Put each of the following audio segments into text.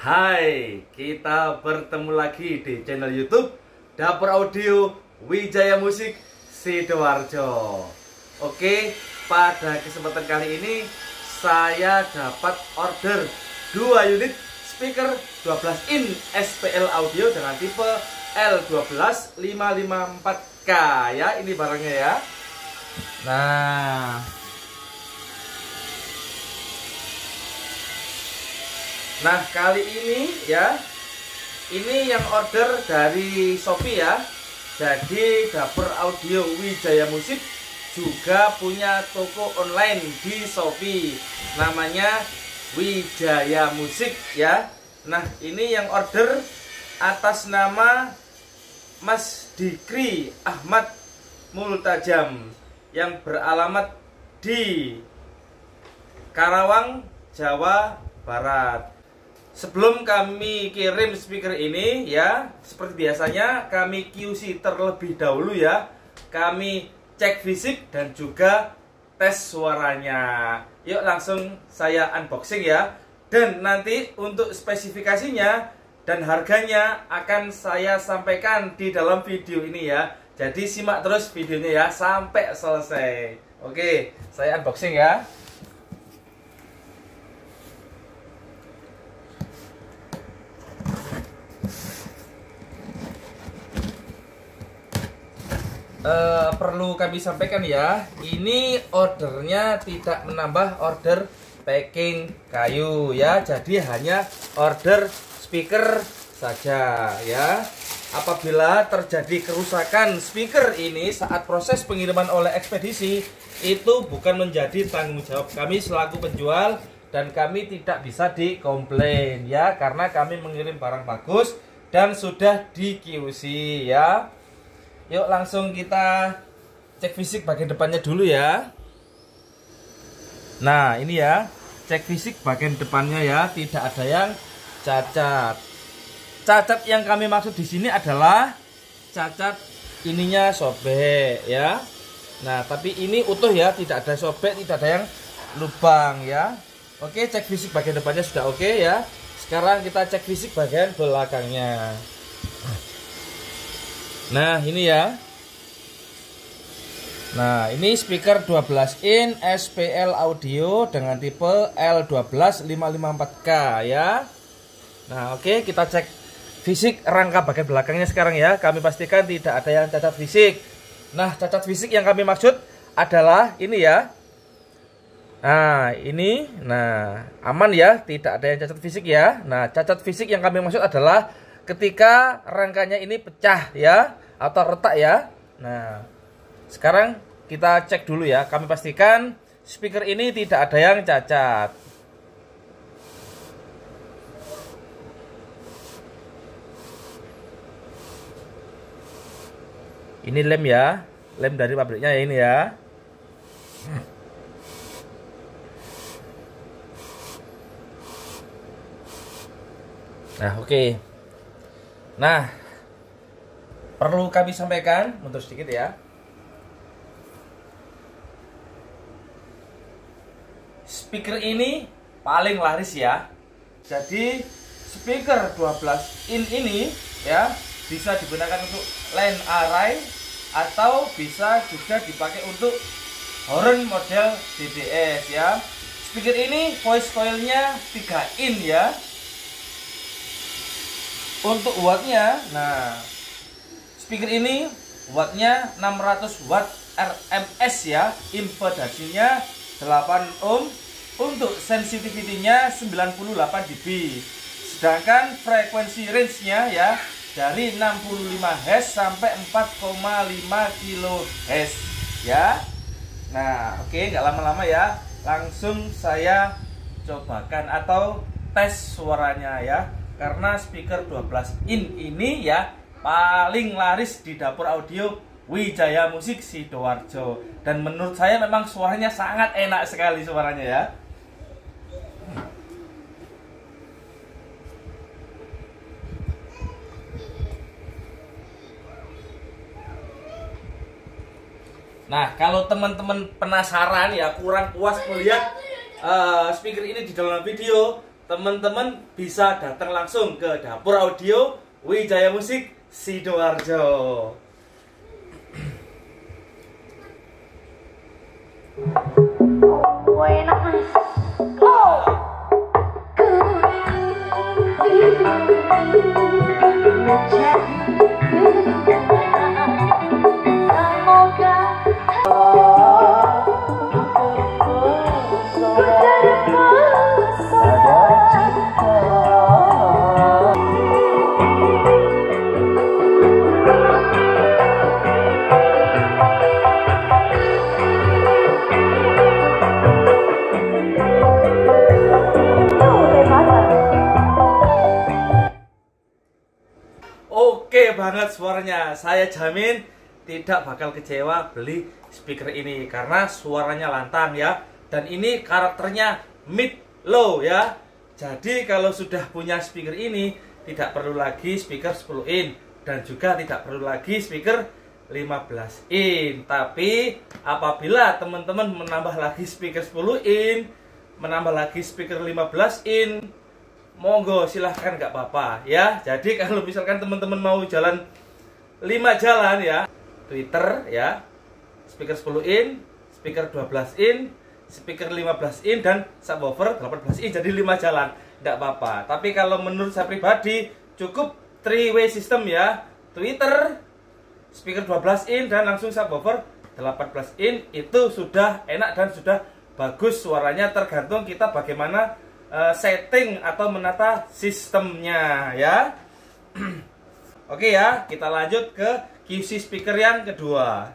Hai, kita bertemu lagi di channel YouTube Dapur Audio Wijaya Musik Sidoarjo. Oke, pada kesempatan kali ini saya dapat order 2 unit speaker 12 in SPL audio dengan tipe L12554K ya, ini barangnya ya. Nah, kali ini ya, ini yang order dari Shopee ya. Jadi Dapur Audio Wijaya Musik juga punya toko online di Shopee, namanya Wijaya Musik ya. Nah, ini yang order atas nama Mas Dikri Ahmad Multajam yang beralamat di Karawang, Jawa Barat. Sebelum kami kirim speaker ini ya, seperti biasanya kami QC terlebih dahulu ya. Kami cek fisik dan juga tes suaranya. Yuk langsung saya unboxing ya. Dan nanti untuk spesifikasinya dan harganya akan saya sampaikan di dalam video ini ya. Jadi simak terus videonya ya sampai selesai. Oke, saya unboxing ya. Perlu kami sampaikan ya, ini ordernya tidak menambah order packing kayu ya, jadi hanya order speaker saja ya. Apabila terjadi kerusakan speaker ini saat proses pengiriman oleh ekspedisi, itu bukan menjadi tanggung jawab kami selaku penjual dan kami tidak bisa dikomplain ya, karena kami mengirim barang bagus dan sudah di QC ya. Yuk langsung kita cek fisik bagian depannya dulu ya. Nah ini ya, cek fisik bagian depannya ya, tidak ada yang cacat. Cacat yang kami maksud di sini adalah cacat ininya sobek ya. Nah tapi ini utuh ya, tidak ada sobek, tidak ada yang lubang ya. Oke, cek fisik bagian depannya sudah oke ya. Sekarang kita cek fisik bagian belakangnya. Nah ini ya. Nah ini speaker 12 in SPL audio dengan tipe L12554K ya. Nah oke, kita cek fisik rangka bagian belakangnya sekarang ya. Kami pastikan tidak ada yang cacat fisik. Nah cacat fisik yang kami maksud adalah ini ya. Nah ini, nah aman ya, tidak ada yang cacat fisik ya. Nah cacat fisik yang kami maksud adalah ketika rangkanya ini pecah ya, atau retak ya. Nah sekarang kita cek dulu ya, kami pastikan speaker ini tidak ada yang cacat. Ini lem ya, lem dari pabriknya ya ini ya. Nah oke. Nah perlu kami sampaikan, mundur sedikit ya. Speaker ini paling laris ya. Jadi speaker 12 in ini ya bisa digunakan untuk line array atau bisa juga dipakai untuk horn model DDS ya. Speaker ini voice coilnya 3 in ya. Untuk wattnya, nah speaker ini wattnya 600 watt RMS ya, impedasinya 8 ohm, untuk sensitivity-nya 98 dB. Sedangkan frekuensi range-nya ya dari 65 Hz sampai 4,5 kHz ya. Nah, oke, nggak lama-lama ya. Langsung saya cobakan atau tes suaranya ya. Karena speaker 12 in ini ya paling laris di Dapur Audio Wijaya Musik Sidoarjo. Dan menurut saya memang suaranya sangat enak sekali suaranya ya. Nah kalau teman-teman penasaran ya, kurang puas melihat speaker ini di dalam video, teman-teman bisa datang langsung ke Dapur Audio Wijaya Musik Sidoarjo. Oke banget suaranya, saya jamin tidak bakal kecewa beli speaker ini karena suaranya lantang ya, dan ini karakternya mid low ya. Jadi kalau sudah punya speaker ini tidak perlu lagi speaker 10 in dan juga tidak perlu lagi speaker 15 in. Tapi apabila teman-teman menambah lagi speaker 10 in, menambah lagi speaker 15 in, monggo silahkan, nggak apa-apa ya. Jadi kalau misalkan teman-teman mau jalan 5 jalan ya, tweeter ya, speaker 10 in, speaker 12 in, speaker 15 in, dan subwoofer 18 in, jadi 5 jalan, nggak apa-apa. Tapi kalau menurut saya pribadi cukup 3-way system ya, tweeter, speaker 12 in, dan langsung subwoofer 18 in, itu sudah enak dan sudah bagus suaranya. Tergantung kita bagaimana setting atau menata sistemnya ya. Oke ya, kita lanjut ke QC speaker yang kedua.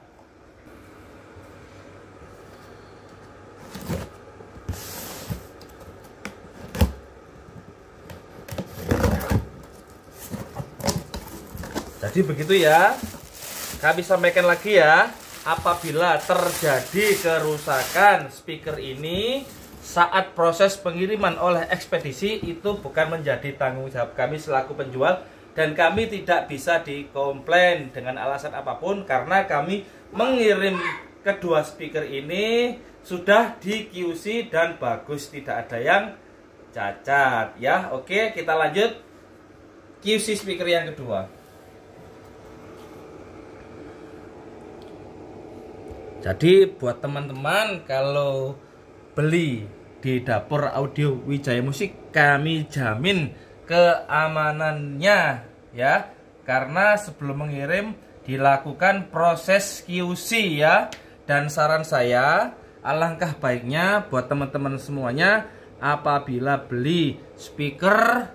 Jadi begitu ya. Kami sampaikan lagi ya, apabila terjadi kerusakan speaker ini saat proses pengiriman oleh ekspedisi, itu bukan menjadi tanggung jawab kami selaku penjual, dan kami tidak bisa dikomplain dengan alasan apapun karena kami mengirim kedua speaker ini sudah di QC dan bagus, tidak ada yang cacat ya. Oke, kita lanjut QC speaker yang kedua. Jadi buat teman-teman kalau beli di Dapur Audio Wijaya Musik, kami jamin keamanannya ya, karena sebelum mengirim dilakukan proses QC ya. Dan saran saya, alangkah baiknya buat teman-teman semuanya, apabila beli speaker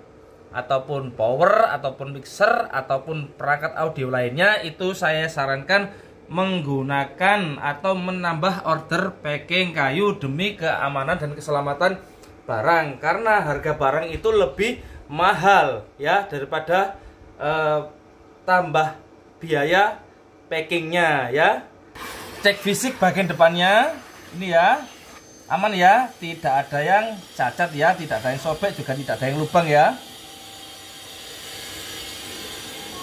ataupun power ataupun mixer ataupun perangkat audio lainnya, itu saya sarankan menggunakan atau menambah order packing kayu demi keamanan dan keselamatan barang, karena harga barang itu lebih mahal ya daripada tambah biaya packingnya ya. Cek fisik bagian depannya ini ya, aman ya, tidak ada yang cacat ya, tidak ada yang sobek, juga tidak ada yang lubang ya.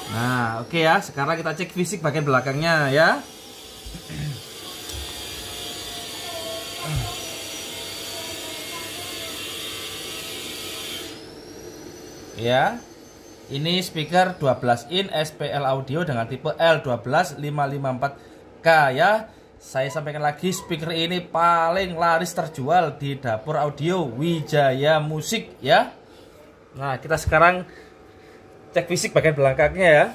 Nah, oke ya, sekarang kita cek fisik bagian belakangnya ya. Ya. Ini speaker 12 in SPL audio dengan tipe L12554K ya. Saya sampaikan lagi, speaker ini paling laris terjual di Dapur Audio Wijaya Musik ya. Nah, kita sekarang cek fisik bagian belakangnya ya.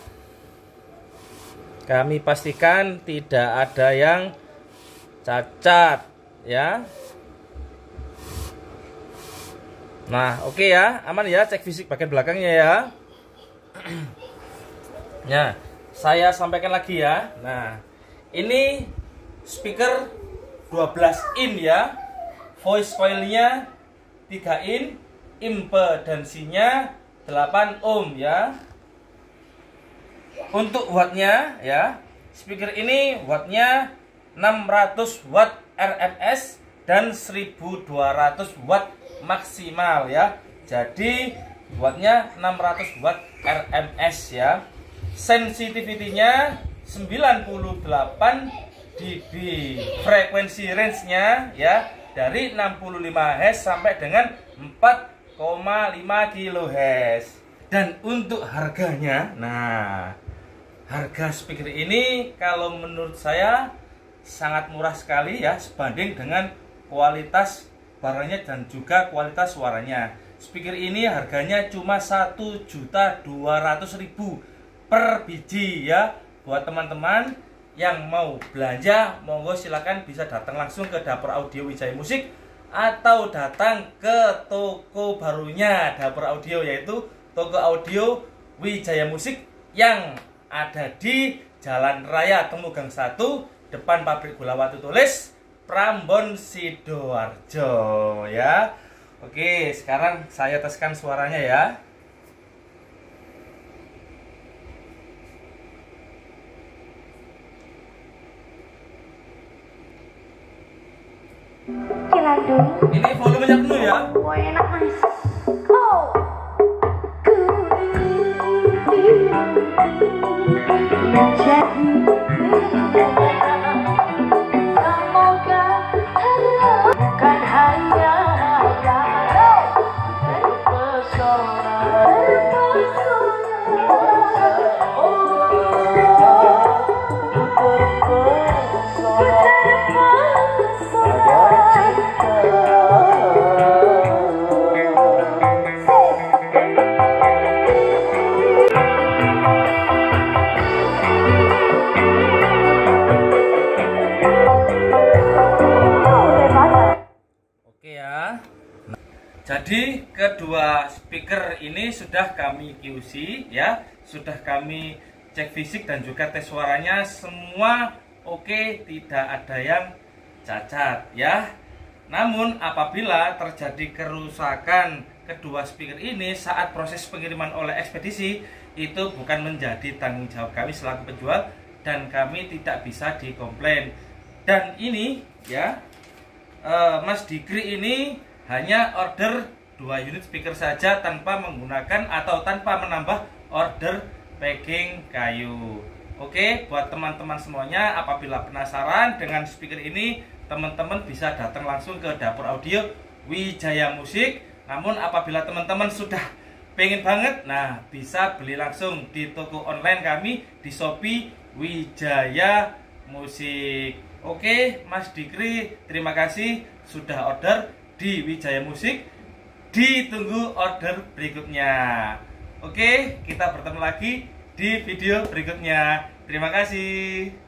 Kami pastikan tidak ada yang cacat ya. Nah, oke ya, aman ya, cek fisik bagian belakangnya ya. Nah, saya sampaikan lagi ya. Nah, ini speaker 12 in ya. Voice coilnya 3 in, impedansinya 8 ohm ya. Untuk wattnya ya, speaker ini wattnya 600 watt RMS dan 1200 watt maksimal ya. Jadi wattnya 600 watt RMS ya. Sensitivity-nya 98 dB. Frekuensi range-nya ya dari 65 Hz sampai dengan 40 kHz. Dan untuk harganya, nah, harga speaker ini kalau menurut saya sangat murah sekali ya, sebanding dengan kualitas barangnya dan juga kualitas suaranya. Speaker ini harganya cuma 1.200.000 per biji ya. Buat teman-teman yang mau belanja, monggo silakan bisa datang langsung ke Dapur Audio Wijaya Musik atau datang ke toko barunya Dapur Audio, yaitu Toko Audio Wijaya Musik yang ada di Jalan Raya Temugang 1, depan pabrik gula Watu Tulis, Prambon, Sidoarjo ya. Oke, sekarang saya teskan suaranya ya. Ini volumenya penuh ya. Oh, enak mas. Oh. Semoga bukan hanya terpesona. Jadi kedua speaker ini sudah kami QC ya, sudah kami cek fisik dan juga tes suaranya, semua oke, tidak ada yang cacat ya. Namun apabila terjadi kerusakan kedua speaker ini saat proses pengiriman oleh ekspedisi, itu bukan menjadi tanggung jawab kami selaku penjual dan kami tidak bisa dikomplain. Dan ini ya, Mas Dikri ini hanya order 2 unit speaker saja tanpa menggunakan atau tanpa menambah order packing kayu. Oke, buat teman-teman semuanya, apabila penasaran dengan speaker ini, teman-teman bisa datang langsung ke Dapur Audio Wijaya Musik. Namun apabila teman-teman sudah pengen banget, nah bisa beli langsung di toko online kami di Shopee Wijaya Musik. Oke, Mas Dikri, terima kasih sudah order di Wijaya Musik. Ditunggu order berikutnya. Oke, kita bertemu lagi di video berikutnya. Terima kasih.